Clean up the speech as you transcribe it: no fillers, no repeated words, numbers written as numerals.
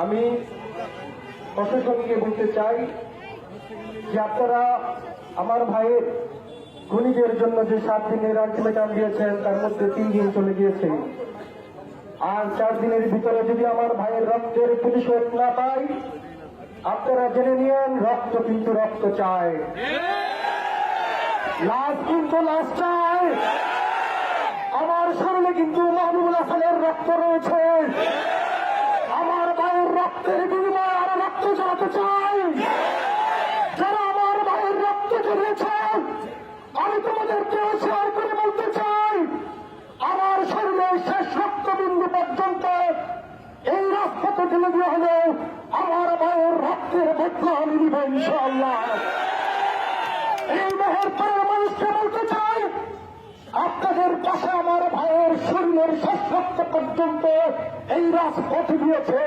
আমি প্রশাসনকে বলতে চাই যে আপনারা আমার ভাইয়ের খুনিদের জন্য যে 7 দিনের আলটিমেটাম দিয়েছেন তার মধ্যে 3 দিন চলে গিয়েছে, আর 4 দিনের ভিতরে যদি আমার ভাইয়ের রক্তের প্রতিশোধ না পাই, আপনারা জেনে নিয়েন রক্ত কিন্তু রক্ত চায়, লাশ কিন্তু লাশ চায়। আমার শরীরে কিন্তু মাহবুবুল হাসানের রক্ত রয়েছে। আমার ভাইয়ের রক্তের বিনিময়ে আরো রক্ত ঝরাতে চাই। যারা আমার ভাইয়ের রক্ত ঝরিয়েছে, আমি তোমাদেরকে শেয়ার করে বলতে চাই, আমার শরীরের শেষ রক্তবিন্দু পর্যন্ত এই রাজপথে ঢেলে দিয়ে হলেও আমার ভাইয়ের রক্তের বদলা আমি নিব ইনশাআল্লাহ। এই মুহূর্তের মানুষকে বলতে চাই, আপনাদের পাশে আমার ভাইয়ের শরীরের শেষ রক্ত পর্যন্ত এই রাজপথে দিয়েছে।